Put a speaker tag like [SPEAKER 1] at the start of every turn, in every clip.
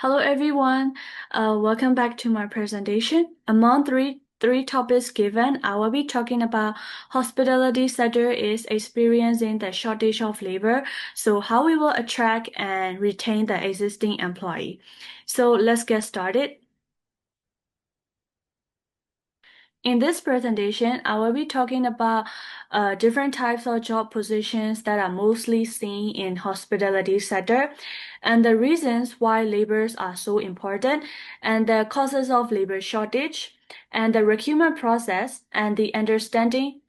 [SPEAKER 1] Hello everyone. Welcome back to my presentation. Among three topics given, I will be talking about hospitality sector is experiencing the shortage of labor, so how we will attract and retain the existing employee. So let's get started. In this presentation, I will be talking about different types of job positions that are mostly seen in hospitality sector and the reasons why labors are so important and the causes of labor shortage and the recruitment process and the understanding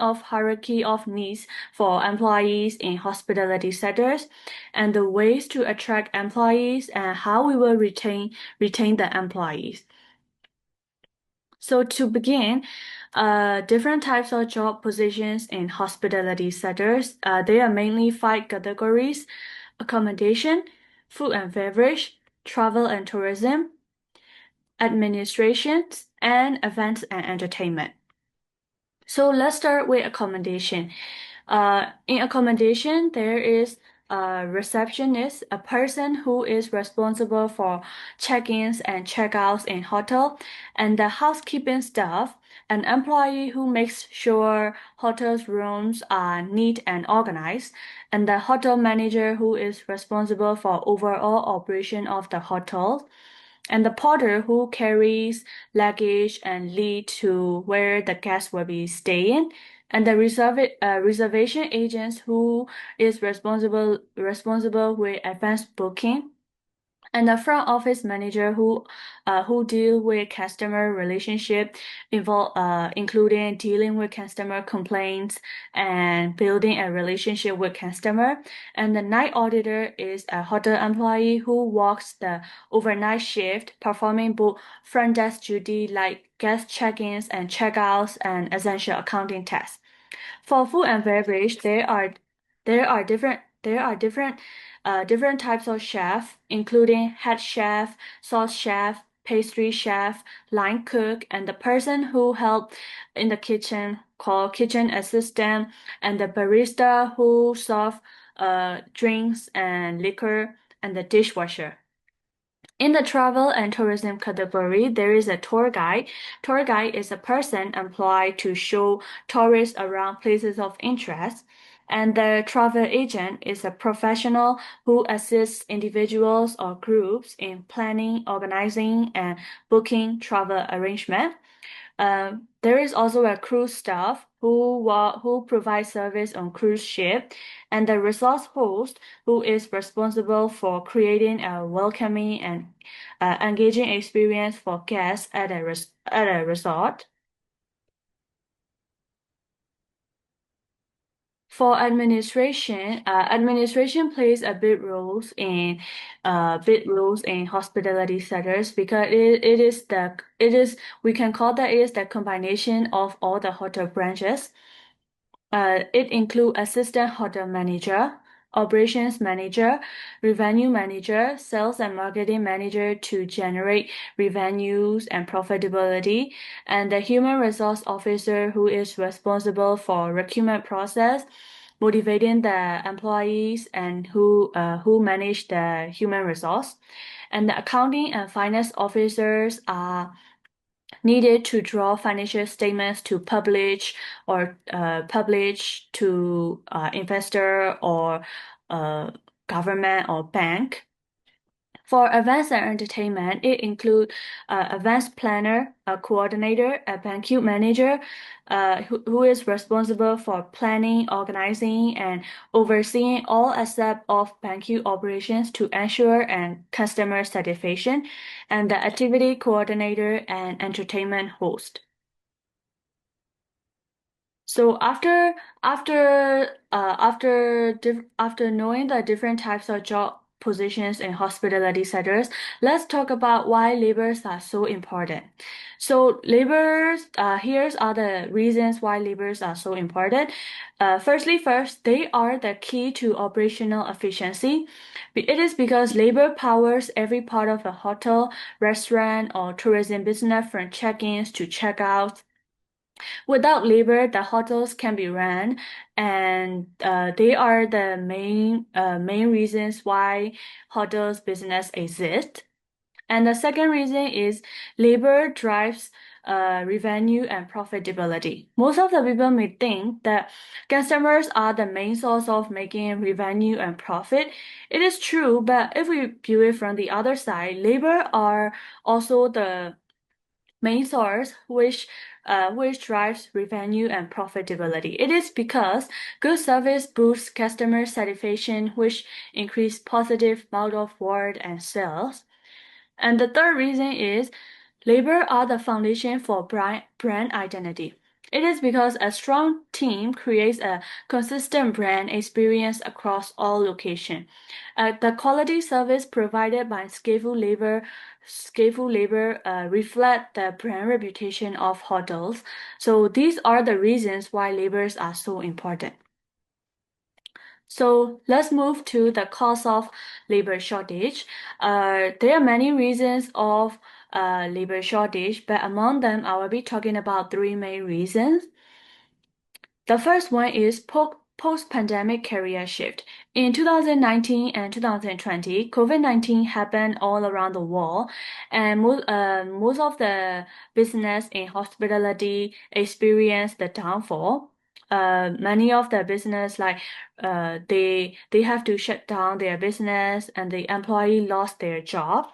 [SPEAKER 1] of hierarchy of needs for employees in hospitality sectors and the ways to attract employees and how we will retain the employees. So to begin, different types of job positions in hospitality sectors, they are mainly five categories: accommodation, food and beverage, travel and tourism, administration, and events and entertainment. So let's start with accommodation. In accommodation, there is a receptionist, a person who is responsible for check-ins and check-outs in hotel, and the housekeeping staff, an employee who makes sure hotel's rooms are neat and organized, and the hotel manager who is responsible for overall operation of the hotel and the porter who carries luggage and lead to where the guests will be staying, and the reservation agents who is responsible with advance booking, and the front office manager who deal with customer relationship including dealing with customer complaints and building a relationship with customer, and the night auditor is a hotel employee who works the overnight shift performing both front desk duty like guest check-ins and check-outs and essential accounting tasks. For food and beverage, there are different types of chef, including head chef, sauce chef, pastry chef, line cook, and the person who help in the kitchen called kitchen assistant, and the barista who serve drinks and liquor, and the dishwasher. In the travel and tourism category, there is a tour guide. Tour guide is a person employed to show tourists around places of interest. And the travel agent is a professional who assists individuals or groups in planning, organizing, and booking travel arrangement. There is also a cruise staff who provides service on cruise ship, and the resort host who is responsible for creating a welcoming and engaging experience for guests at a resort. For administration, administration plays a big roles in hospitality sectors because it is we can call that it is the combination of all the hotel branches. It includes assistant hotel manager, operations manager, revenue manager, sales and marketing manager to generate revenues and profitability, and the human resource officer who is responsible for recruitment process, motivating the employees and who manage the human resource. And the accounting and finance officers are needed to draw financial statements to publish to investor or government or bank. For events and entertainment, it includes events planner, a coordinator, a banquet manager, who is responsible for planning, organizing, and overseeing all aspects of banquet operations to ensure and customer satisfaction, and the activity coordinator and entertainment host. So after knowing the different types of job positions in hospitality sectors, let's talk about why labors are so important. So here's are the reasons why labors are so important. First, they are the key to operational efficiency. It is because labor powers every part of a hotel, restaurant, or tourism business from check-ins to check-outs Without labor, the hotels can be ran, and they are the main reasons why hotels business exists. And the second reason is labor drives revenue and profitability. Most of the people may think that customers are the main source of making revenue and profit. It is true, but if we view it from the other side, labor are also the main source which drives revenue and profitability. It is because good service boosts customer satisfaction, which increase positive mouth of word and sales. And the third reason is labor are the foundation for brand identity. It is because a strong team creates a consistent brand experience across all locations. The quality service provided by skillful labor reflect the brand reputation of hotels. So these are the reasons why labors are so important. So let's move to the cause of labor shortage. There are many reasons of labor shortage, but among them, I will be talking about three main reasons. The first one is post-pandemic career shift. In 2019 and 2020, COVID-19 happened all around the world, and most of the business in hospitality experienced the downfall. Many of the business they have to shut down their business, and the employee lost their job.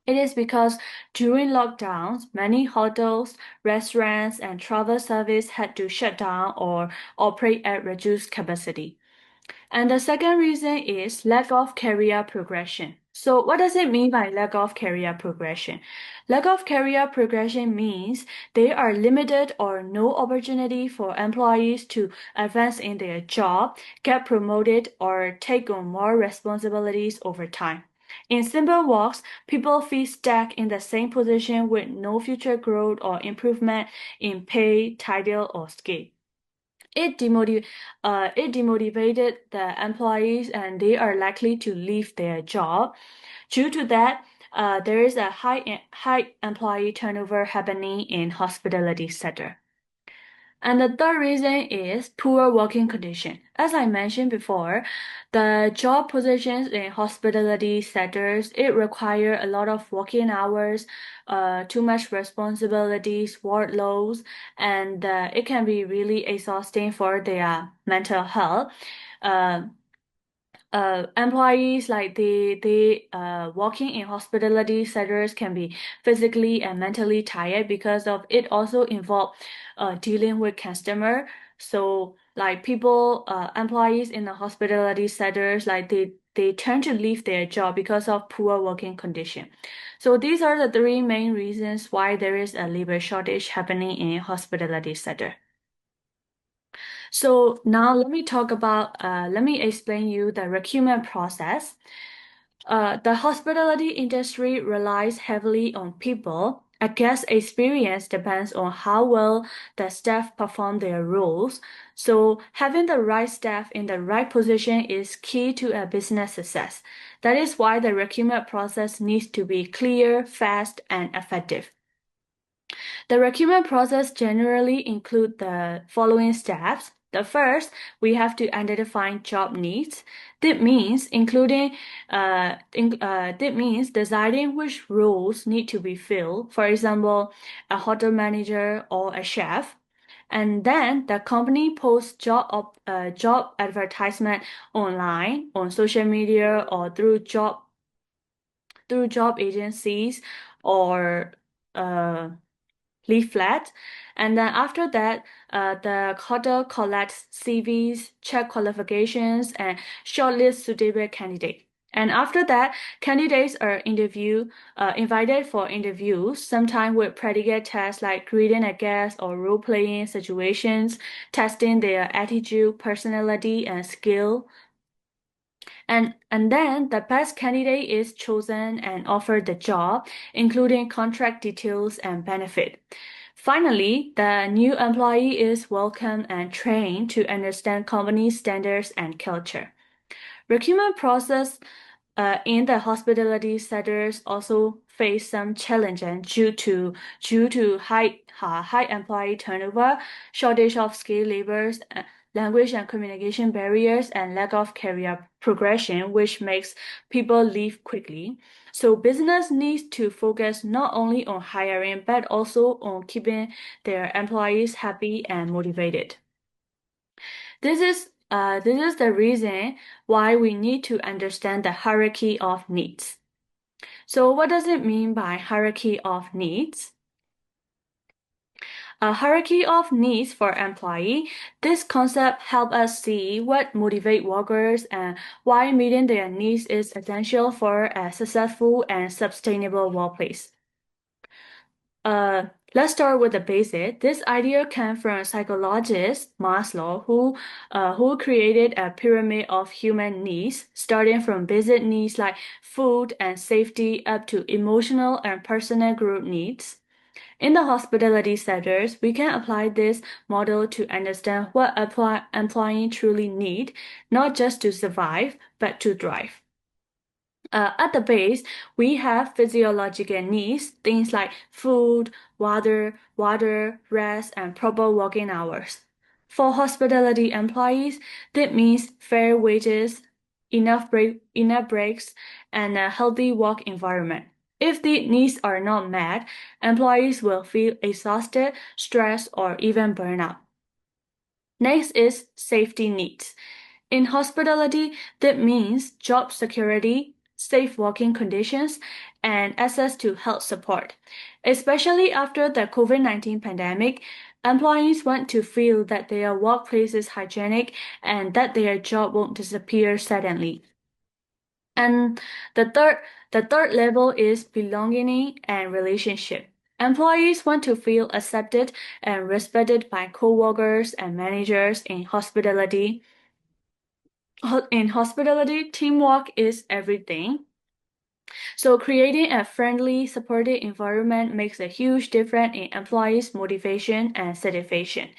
[SPEAKER 1] It is because during lockdowns, many hotels, restaurants, and travel service had to shut down or operate at reduced capacity. And the second reason is lack of career progression. So what does it mean by lack of career progression? Lack of career progression means there are limited or no opportunity for employees to advance in their job, get promoted, or take on more responsibilities over time. In simple words, people feel stuck in the same position with no future growth or improvement in pay, title, or skill. It demotivated the employees and they are likely to leave their job. Due to that, there is a high employee turnover happening in hospitality sector. And the third reason is poor working condition. As I mentioned before, the job positions in hospitality sectors, it require a lot of working hours, too much responsibilities, workloads, and it can be really exhausting for their mental health. Uh, Employees they working in hospitality sectors can be physically and mentally tired because of it also involve dealing with customer. So like people employees in the hospitality sectors they tend to leave their job because of poor working condition. So these are the three main reasons why there is a labor shortage happening in hospitality sector. So now let me explain you the recruitment process. The hospitality industry relies heavily on people. A guest experience depends on how well the staff perform their roles. So having the right staff in the right position is key to a business success. That is why the recruitment process needs to be clear, fast, and effective. The recruitment process generally include the following steps. The first, we have to identify job needs. That means deciding which roles need to be filled. For example, a hotel manager or a chef. And then the company posts job advertisement online, on social media, or through job agencies or uh, leaflet. And then after that, the hotel collects CVs, check qualifications, and shortlist suitable candidate. And after that, candidates are invited for interviews, sometimes with predicate tests like greeting a guest or role-playing situations, testing their attitude, personality, and skill. And then the best candidate is chosen and offered the job, including contract details and benefit. Finally, the new employee is welcomed and trained to understand company standards and culture. Recruitment process In the hospitality sectors also face some challenges due to high employee turnover, shortage of skilled laborers, language and communication barriers, and lack of career progression, which makes people leave quickly. So business needs to focus not only on hiring but also on keeping their employees happy and motivated. This is the reason why we need to understand the hierarchy of needs. So what does it mean by hierarchy of needs? A hierarchy of needs for employee. This concept helps us see what motivate workers and why meeting their needs is essential for a successful and sustainable workplace. Uh, let's start with the basic. This idea came from psychologist Maslow, who created a pyramid of human needs, starting from basic needs like food and safety up to emotional and personal group needs. In the hospitality sectors, we can apply this model to understand what employees truly need, not just to survive, but to thrive. At the base, we have physiological needs, things like food, water, rest, and proper working hours. For hospitality employees, that means fair wages, enough breaks, and a healthy work environment. If the needs are not met, employees will feel exhausted, stressed, or even burnout. Next is safety needs. In hospitality, that means job security, safe working conditions, and access to health support. Especially after the COVID-19 pandemic, employees want to feel that their workplace is hygienic and that their job won't disappear suddenly. And the third level is belonging and relationship. Employees want to feel accepted and respected by coworkers and managers in hospitality. In hospitality, teamwork is everything. So creating a friendly, supportive environment makes a huge difference in employees' motivation and satisfaction.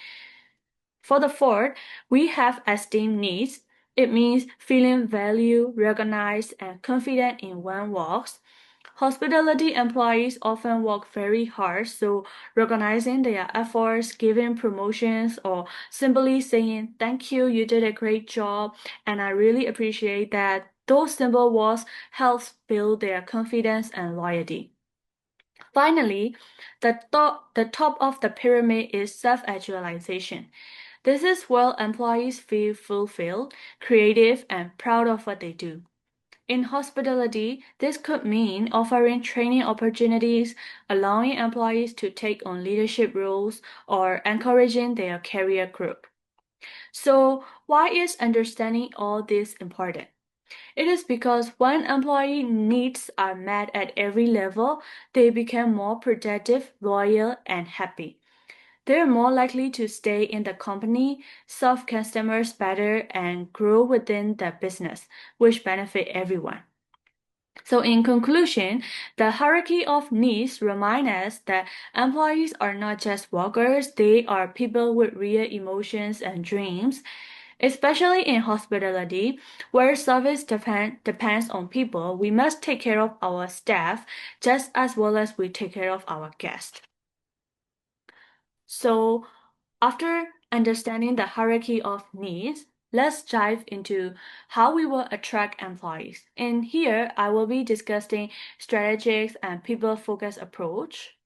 [SPEAKER 1] For the fourth, we have esteem needs. It means feeling valued, recognized, and confident in one's works. Hospitality employees often work very hard, so recognizing their efforts, giving promotions, or simply saying, "Thank you, you did a great job, and I really appreciate that." Those simple words help build their confidence and loyalty. Finally, the top of the pyramid is self-actualization. This is where employees feel fulfilled, creative, and proud of what they do. In hospitality, this could mean offering training opportunities, allowing employees to take on leadership roles, or encouraging their career growth. So, why is understanding all this important? It is because when employee needs are met at every level, they become more productive, loyal, and happy. They're more likely to stay in the company, serve customers better, and grow within the business, which benefit everyone. So in conclusion, the hierarchy of needs remind us that employees are not just workers, they are people with real emotions and dreams. Especially in hospitality, where service depends on people, we must take care of our staff just as well as we take care of our guests. So, after understanding the hierarchy of needs, let's dive into how we will attract employees. And here, I will be discussing strategies and people-focused approach.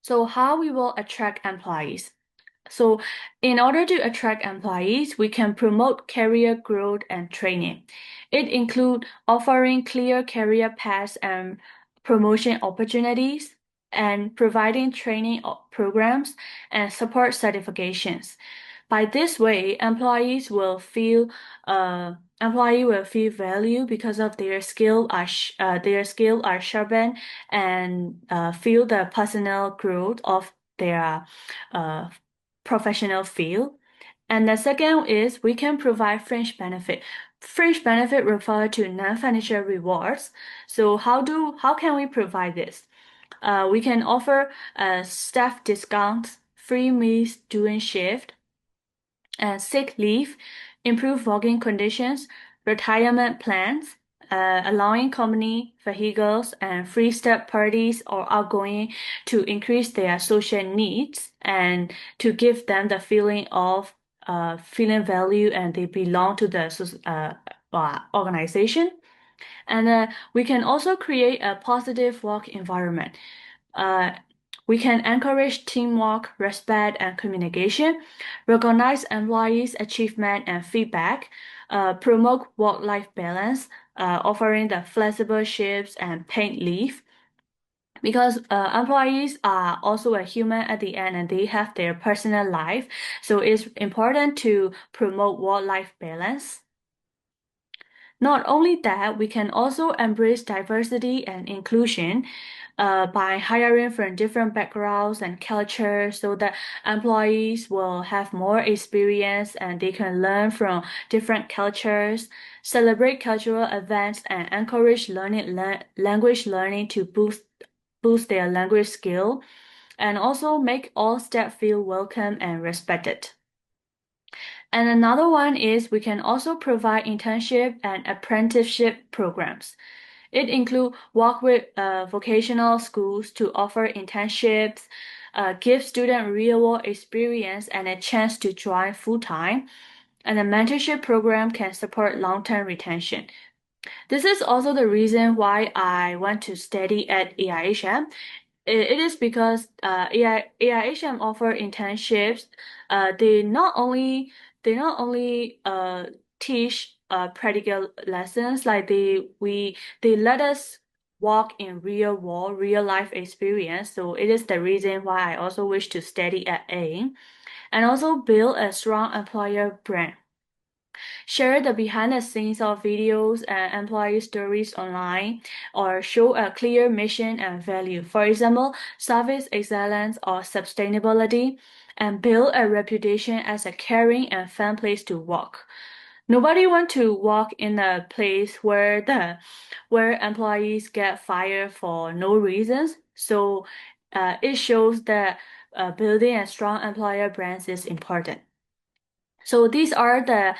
[SPEAKER 1] So, how we will attract employees. So, in order to attract employees, we can promote career growth and training. It includes offering clear career paths and promotion opportunities, and providing training programs and support certifications. By this way, employee will feel value because of their skill are sharpened and feel the personal growth of their uh, professional field. And the second is we can provide fringe benefit. Fringe benefit refer to non-financial rewards. So how can we provide this? We can offer staff discounts, free meals during shift, and sick leave, improve working conditions, retirement plans, allowing company vehicles and free step parties or outgoing to increase their social needs and to give them the feeling of feeling value and they belong to the organization. And we can also create a positive work environment. Uh, we can encourage teamwork, respect, and communication, recognize employees' achievement and feedback, promote work-life balance, offering the flexible shifts and paid leave. Because employees are also a human at the end and they have their personal life, so it's important to promote work-life balance. Not only that, we can also embrace diversity and inclusion by hiring from different backgrounds and cultures so that employees will have more experience and they can learn from different cultures, celebrate cultural events, and encourage language learning to boost their language skill, and also make all staff feel welcome and respected. And another one is we can also provide internship and apprenticeship programs. It includes work with vocational schools to offer internships, give students real-world experience and a chance to join full-time, and a mentorship program can support long-term retention. This is also the reason why I want to study at AIHM. It is because AIHM offer internships. They not only teach practical lessons like they let us walk in real world, real life experience. So it is the reason why I also wish to study at A and also build a strong employer brand. Share the behind the scenes of videos and employee stories online, or show a clear mission and value. For example, service excellence or sustainability, and build a reputation as a caring and fun place to work. Nobody want to work in a place where employees get fired for no reasons. So it shows that building a strong employer brand is important. So these are the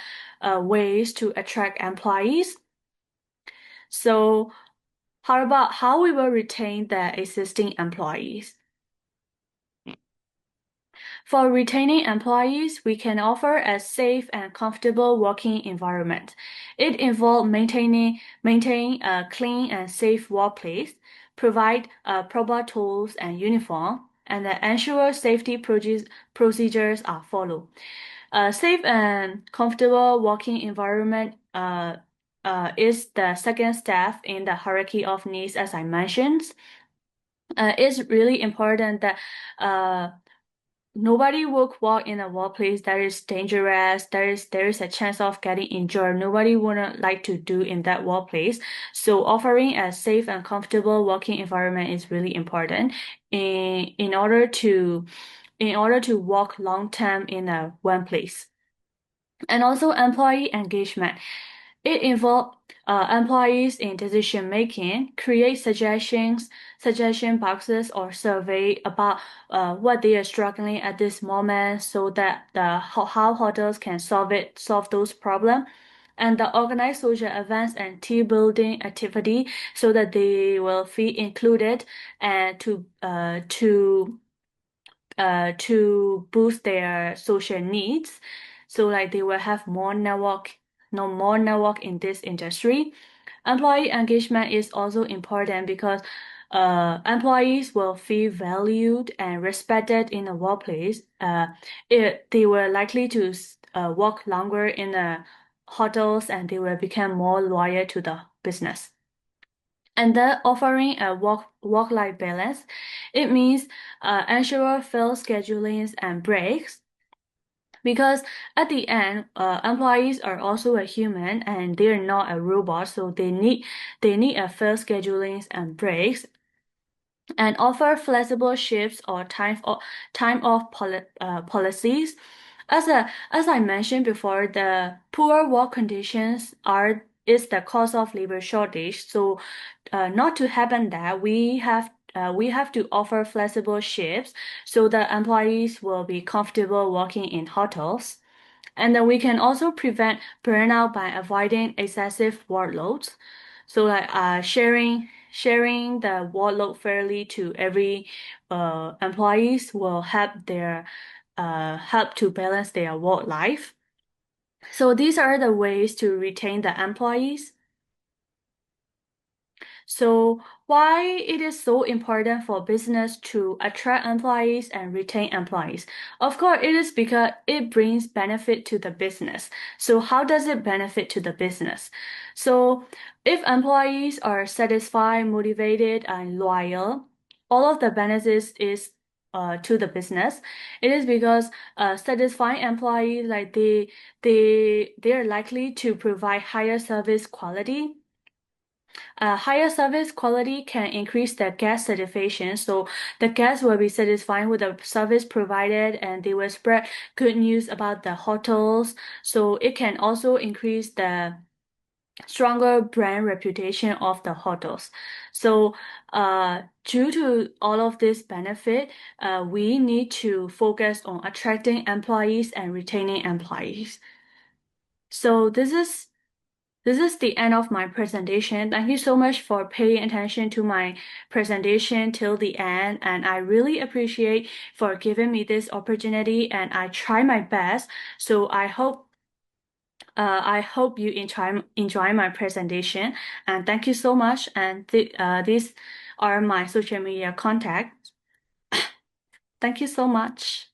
[SPEAKER 1] ways to attract employees. So how about how we will retain the existing employees? For retaining employees, we can offer a safe and comfortable working environment. It involves maintaining a clean and safe workplace, provide proper tools and uniform, and ensure safety procedures are followed. A safe and comfortable working environment is the second step in the hierarchy of needs, as I mentioned. It's really important that nobody will work in a workplace that is dangerous. There is a chance of getting injured. Nobody would like to do in that workplace. So offering a safe and comfortable working environment is really important in order to work long term in one place. And also employee engagement. It involves employees in decision making, create suggestion boxes or survey about what they are struggling at this moment so that how hotels can solve those problems. And the organize social events and team building activity so that they will feel included and to boost their social needs. So like they will have more network, no more network in this industry. Employee engagement is also important because employees will feel valued and respected in the workplace. They were likely to work longer in the hotels and they will become more loyal to the business. And then offering a work-life balance, it means ensure fair schedulings and breaks. Because at the end, employees are also a human and they're not a robot, so they need a fair schedulings and breaks, and offer flexible shifts or time off policies. As I mentioned before, the poor work conditions is the cause of labor shortage. So, not to happen that we have to offer flexible shifts so that employees will be comfortable working in hotels. And then we can also prevent burnout by avoiding excessive workloads. So like sharing the workload fairly to every employees will help to balance their work life. So these are the ways to retain the employees. So why it is so important for business to attract employees and retain employees? Of course, it is because it brings benefit to the business. So how does it benefit to the business? So if employees are satisfied, motivated, and loyal, all of the benefits is to the business. It is because satisfying employees like they are likely to provide higher service quality. Higher service quality can increase the guest satisfaction, so the guests will be satisfied with the service provided and they will spread good news about the hotels. So it can also increase the stronger brand reputation of the hotels. So, due to all of this benefit, we need to focus on attracting employees and retaining employees. So this is the end of my presentation. Thank you so much for paying attention to my presentation till the end, and I really appreciate for giving me this opportunity and I try my best. So I hope you enjoy my presentation and thank you so much. And these are my social media contacts. Thank you so much.